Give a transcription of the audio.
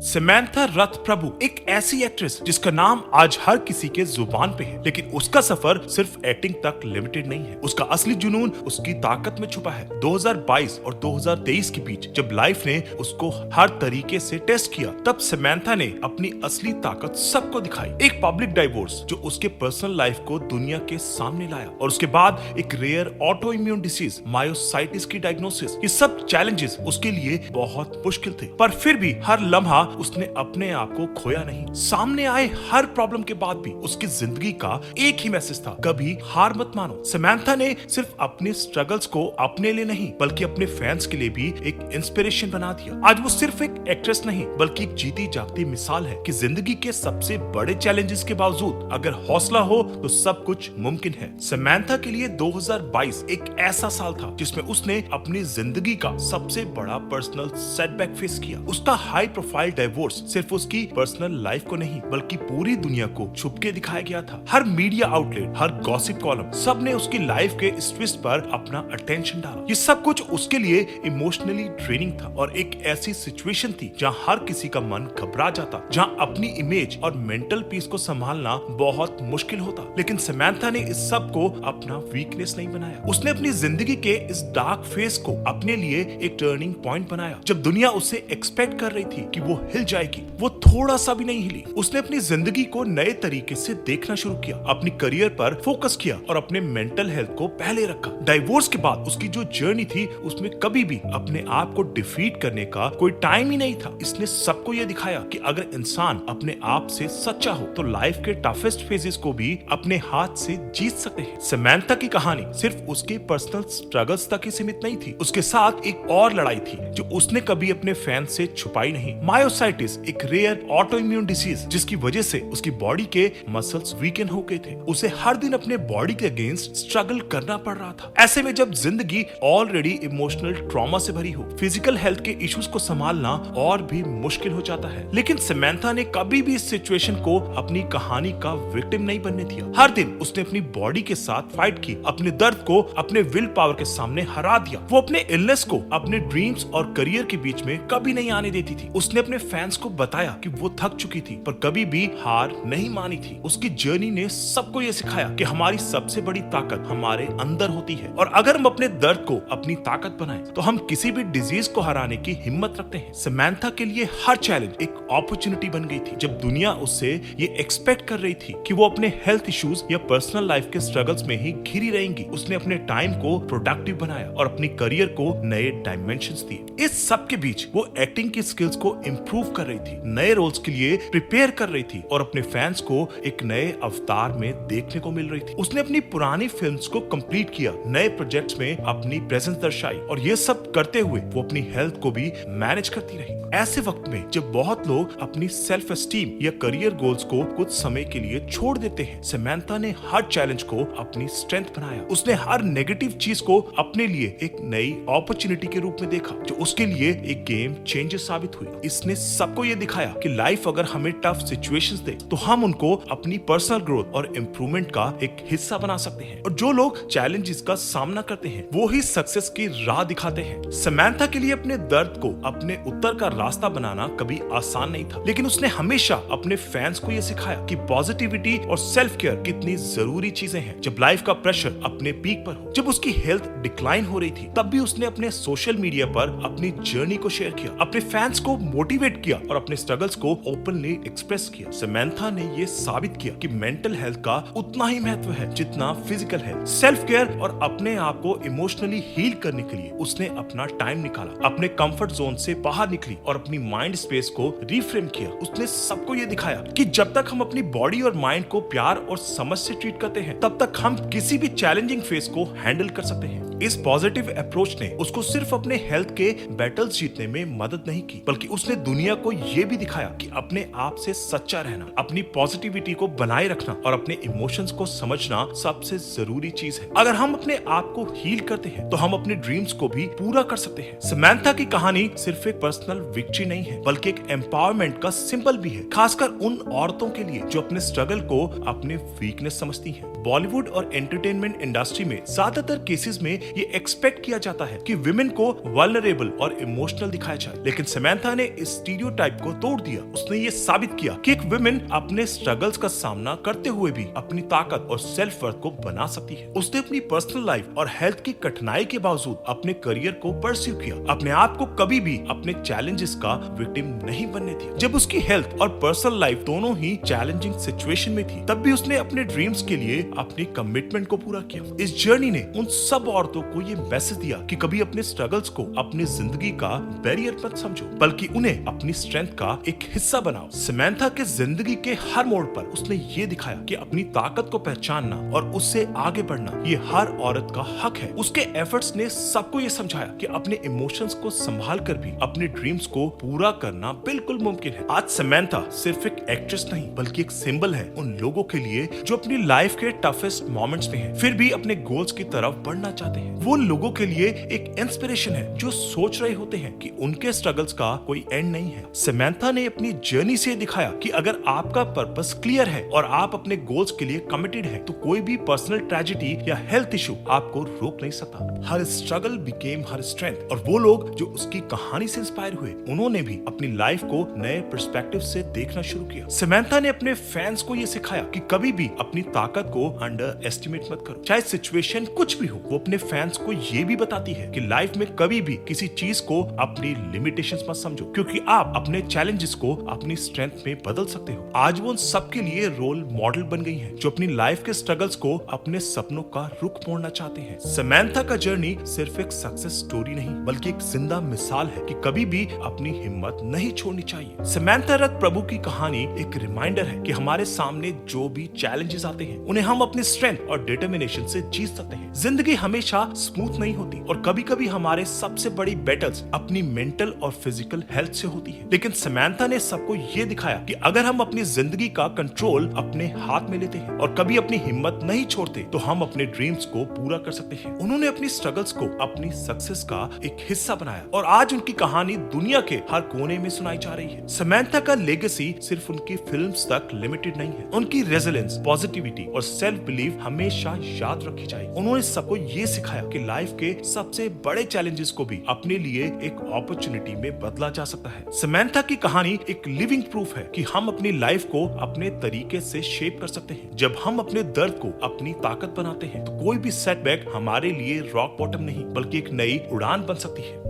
Samantha रथ प्रभु एक ऐसी actress जिसका नाम आज हर किसी के जुबान पे है, लेकिन उसका सफर सिर्फ एक्टिंग तक लिमिटेड नहीं है। उसका असली जुनून उसकी ताकत में छुपा है। 2022 और 2023 के बीच जब लाइफ ने उसको हर तरीके से टेस्ट किया, तब समंथा ने अपनी असली ताकत सबको दिखाई। एक पब्लिक डाइवोर्स जो उसके पर्सनल लाइफ को दुनिया के सामने लाया, और उसके बाद एक rare auto immune disease myositis की डायग्नोसिस। ये सब चैलेंजेस उसके लिए बहुत मुश्किल थे, पर फिर भी हर लम्हा उसने अपने आप को खोया नहीं। सामने आए हर प्रॉब्लम के बाद भी उसकी जिंदगी का एक ही मैसेज था, कभी हार मत मानो। समंथा ने सिर्फ अपने स्ट्रगल्स को अपने लिए नहीं बल्कि अपने फैंस के लिए भी एक इंस्पिरेशन बना दिया। आज वो सिर्फ एक एक्ट्रेस नहीं बल्कि एक जीती जागती मिसाल है कि जिंदगी के सबसे बड़े चैलेंजेस के बावजूद अगर हौसला हो तो सब कुछ मुमकिन है। समंथा के लिए 2022 एक ऐसा साल था जिसमें उसने अपनी जिंदगी का सबसे बड़ा पर्सनल सेटबैक फेस किया। उसका हाई प्रोफाइल डाइवोर्स सिर्फ उसकी पर्सनल लाइफ को नहीं बल्कि पूरी दुनिया को छुप के दिखाया गया था। हर मीडिया आउटलेट, हर गॉसिप कॉलम, सब ने उसकी लाइफ के इस ट्विस्ट पर अपना अटेंशन डाला। ये सब कुछ उसके लिए इमोशनली ड्रेनिंग था और एक ऐसी सिचुएशन थी जहां हर किसी का मन घबरा जाता, जहां अपनी इमेज और मेंटल पीस को संभालना बहुत मुश्किल होता। लेकिन समंथा ने इस सब को अपना वीकनेस नहीं बनाया। उसने अपनी जिंदगी के इस डार्क फेस को अपने लिए एक टर्निंग पॉइंट बनाया। जब दुनिया उसे एक्सपेक्ट कर रही थी कि वो हिल जाएगी, वो थोड़ा सा भी नहीं हिली। उसने अपनी जिंदगी को नए तरीके से देखना शुरू किया, अपनी करियर पर फोकस किया और अपने मेंटल हेल्थ को पहले रखा। डाइवोर्स के बाद उसकी जो जर्नी थी उसमें कभी भी अपने आप को डिफीट करने का कोई टाइम ही नहीं था। इसने सबको ये दिखाया कि अगर इंसान अपने आप से सच्चा हो तो लाइफ के टफेस्ट फेजेस को भी अपने हाथ से जीत सकते हैं। समंथा की कहानी सिर्फ उसके पर्सनल स्ट्रगल्स तक ही सीमित नहीं थी। उसके साथ एक और लड़ाई थी जो उसने कभी अपने फैंस से छुपाई नहीं। मायोसाइटिस एक रेयर ऑटो इम्यून डिसीज जिसकी वजह से उसकी बॉडी के मसल्स वीकन हो गए थे। उसे हर दिन अपने बॉडी के अगेंस्ट स्ट्रगल करना पड़ रहा था। ऐसे में जब जिंदगी ऑलरेडी इमोशनल ट्रॉमा से भरी हो, फिजिकल हेल्थ के इश्यूज को संभालना और भी मुश्किल हो जाता है। लेकिन समंथा ने कभी भी इस सिचुएशन को अपनी कहानी का विक्टिम नहीं बनने दिया। हर दिन उसने अपनी बॉडी के साथ फाइट की, अपने दर्द को अपने विल पावर के सामने हरा दिया। वो अपने इलनेस को अपने ड्रीम्स और करियर के बीच में कभी नहीं आने देती थी। उसने अपने फैंस को बताया कि वो थक चुकी थी पर कभी भी हार नहीं मानी थी। उसकी जर्नी ने सबको ये सिखाया कि हमारी सबसे बड़ी ताकत हमारे अंदर होती है, और अगर हम अपने दर्द को अपनी ताकत बनाएं तो हम किसी भी डिजीज को हराने की हिम्मत रखते हैं। समंथा के लिए हर चैलेंज एक अपॉर्चुनिटी बन गई थी। जब दुनिया उससे ये एक्सपेक्ट कर रही थी कि वो अपने हेल्थ इश्यूज या पर्सनल लाइफ के स्ट्रगल्स में ही घिरी रहेंगी, उसने अपने टाइम को प्रोडक्टिव बनाया और अपनी करियर को नए डायमेंशंस दिए। इस सब के बीच वो एक्टिंग की स्किल्स को इम्प्रूव कर रही थी, नए रोल्स के लिए प्रिपेयर कर रही थी और अपने फैंस को एक नए अवतार में देखने को मिल रही थी। उसने अपनी पुरानी फिल्म्स को कंप्लीट किया, नए प्रोजेक्ट्स में अपनी प्रेजेंस दर्शाई, और ये सब करते हुए वो अपनी हेल्थ को भी मैनेज करती रही। ऐसे वक्त में जब बहुत लोग अपनी सेल्फ एस्टीम या करियर गोल्स को कुछ समय के लिए छोड़ देते हैं, समंथा ने हर चैलेंज को अपनी स्ट्रेंथ बनाया। उसने हर नेगेटिव चीज को अपने लिए एक नई अपॉर्चुनिटी के रूप में देखा जो उसके लिए एक गेम चेंजर साबित हुई। इसने सबको ये दिखाया कि लाइफ अगर हमें टफ सिचुएशंस दे तो हम उनको अपनी पर्सनल ग्रोथ और इम्प्रूवमेंट का एक हिस्सा बना सकते हैं, और जो लोग चैलेंजेस का सामना करते हैं वो ही सक्सेस की राह दिखाते हैं। समंथा के लिए अपने दर्द को अपने उत्तर का रास्ता बनाना कभी आसान नहीं था, लेकिन उसने हमेशा अपने फैंस को यह सिखाया कि पॉजिटिविटी और सेल्फ केयर कितनी जरूरी चीजें हैं। जब लाइफ का प्रेशर अपने पीक पर हो, जब उसकी हेल्थ डिक्लाइन हो रही थी, तब भी उसने अपने सोशल मीडिया पर अपनी जर्नी को शेयर किया, अपने फैंस को मोटिवेट किया और अपने स्ट्रगल्स को ओपनली एक्सप्रेस किया। समंथा ने ये साबित किया कि मेंटल हेल्थ का उतना ही महत्व है जितना फिजिकल हेल्थ। सेल्फ केयर और अपने आप को इमोशनली हील करने के लिए उसने अपना टाइम निकाला, अपने कंफर्ट जोन से बाहर निकली और अपनी माइंड स्पेस को रिफ्रेम किया। उसने सबको ये दिखाया कि जब तक हम अपनी बॉडी और माइंड को प्यार और समझ से ट्रीट करते हैं, तब तक हम किसी भी चैलेंजिंग फेस को हैंडल कर सकते हैं। इस पॉजिटिव अप्रोच ने उसको सिर्फ अपने हेल्थ के बैटल्स जीतने में मदद नहीं की, बल्कि उसने दुनिया को ये भी दिखाया कि अपने आप से सच्चा रहना, अपनी पॉजिटिविटी को बनाए रखना और अपने इमोशंस को समझना सबसे जरूरी चीज है। अगर हम अपने आप को हील करते हैं तो हम अपने ड्रीम्स को भी पूरा कर सकते हैं। समंथा की कहानी सिर्फ एक पर्सनल विक्ट्री नहीं है बल्कि एक एम्पावरमेंट का सिंबल भी है, खासकर उन औरतों के लिए जो अपने स्ट्रगल को अपने वीकनेस समझती हैं। बॉलीवुड और एंटरटेनमेंट इंडस्ट्री में ज्यादातर केसेस में ये एक्सपेक्ट किया जाता है कि विमेन को वल्नरेबल और इमोशनल दिखाया जाए, लेकिन समंथा ने इस स्टीरियोटाइप को तोड़ दिया। उसने ये साबित किया कि एक विमेन अपने स्ट्रगल्स का सामना करते हुए भी अपनी ताकत और सेल्फ वर्थ को बना सकती है। उसने अपनी पर्सनल लाइफ और हेल्थ की कठिनाई के बावजूद अपने करियर को परस्यू किया, अपने आप को कभी भी अपने चैलेंजेस का विक्टिम नहीं बनने दिया। जब उसकी हेल्थ और पर्सनल लाइफ दोनों ही चैलेंजिंग सिचुएशन में थी, तब भी उसने अपने ड्रीम्स के लिए अपनी कमिटमेंट को पूरा किया। इस जर्नी ने उन सब औरतों को ये मैसेज दिया कि कभी अपने स्ट्रगल्स को अपनी जिंदगी का बैरियर मत समझो, बल्कि उन्हें अपनी स्ट्रेंथ का एक हिस्सा बनाओ। समंथा के जिंदगी के हर मोड़ पर उसने ये दिखाया कि अपनी ताकत को पहचानना और उससे आगे बढ़ना ये हर औरत का हक है। उसके एफर्ट्स ने सबको ये समझाया कि अपने इमोशंस को संभाल कर भी अपने ड्रीम्स को पूरा करना बिल्कुल मुमकिन है। आज समंथा सिर्फ एक एक्ट्रेस नहीं, बल्कि एक सिंबल है उन लोगों के लिए जो अपनी लाइफ के टफेस्ट मोमेंट्स में हैं, फिर भी अपने गोल्स की तरफ बढ़ना चाहते हैं। वो लोगों के लिए एक इंस्पिरेशन है जो सोच रहे होते हैं कि उनके स्ट्रगल्स का कोई एंड नहीं है। समंथा ने अपनी जर्नी से दिखाया कि अगर आपका पर्पस क्लियर है और आप अपने गोल्स के लिए कमिटेड हैं, तो कोई भी पर्सनल ट्रेजेडी या हेल्थ इशू आपको रोक नहीं सकता। हर स्ट्रगल बिकेम हर स्ट्रेंथ, और वो लोग जो उसकी कहानी से इंस्पायर हुए, उन्होंने भी अपनी लाइफ को नए पर्सपेक्टिव से देखना शुरू किया। समंथा ने अपने फैंस को ये सिखाया कि कभी भी अपनी ताकत को अंडर एस्टिमेट मत करो, चाहे सिचुएशन कुछ भी हो। वो अपने फैंस को ये भी बताती है कि लाइफ में कभी भी किसी चीज को अपनी लिमिटेशंस मत समझो, क्योंकि आप अपने चैलेंजेस को अपनी स्ट्रेंथ में बदल सकते हो। आज वो उन सबके लिए रोल मॉडल बन गई हैं, जो अपनी लाइफ के स्ट्रगल्स को अपने सपनों का रुख मोड़ना चाहते हैं। समंथा का जर्नी सिर्फ एक सक्सेस स्टोरी नहीं, बल्कि एक जिंदा मिसाल है कि कभी भी अपनी हिम्मत नहीं छोड़नी चाहिए। समंथा रथ प्रभु की कहानी एक रिमाइंडर है कि हमारे सामने जो भी चैलेंजेस आते हैं, उन्हें हम अपनी स्ट्रेंथ और डिटर्मिनेशन से जीत सकते हैं। जिंदगी हमेशा स्मूथ नहीं होती, और कभी कभी हमारे सबसे बड़ी बैटल्स अपनी मेंटल और फिजिकल हेल्थ से होती है। लेकिन समंथा ने सबको ये दिखाया कि अगर हम अपनी जिंदगी का कंट्रोल अपने हाथ में लेते हैं और कभी अपनी हिम्मत नहीं छोड़ते, तो हम अपने ड्रीम्स को पूरा कर सकते हैं। उन्होंने अपनी स्ट्रगल्स को अपनी सक्सेस का एक हिस्सा बनाया, और आज उनकी कहानी दुनिया के हर कोने में सुनाई जा रही है। समंथा का लेगेसी सिर्फ उनकी फिल्म्स तक लिमिटेड नहीं है। उनकी रेजिलेंस, पॉजिटिविटी और सेल्फ बिलीव हमेशा याद रखी जाएगी। उन्होंने सबको ये सिखाया कि लाइफ के सबसे बड़े चैलेंजेस को भी अपने लिए एक अपॉर्चुनिटी में बदला जा सकता है। समंथा की कहानी एक लिविंग प्रूफ है कि हम अपनी लाइफ को अपने तरीके से शेप कर सकते हैं। जब हम अपने दर्द को अपनी ताकत बनाते हैं, तो कोई भी सेटबैक हमारे लिए रॉक बॉटम नहीं, बल्कि एक नई उड़ान बन सकती है।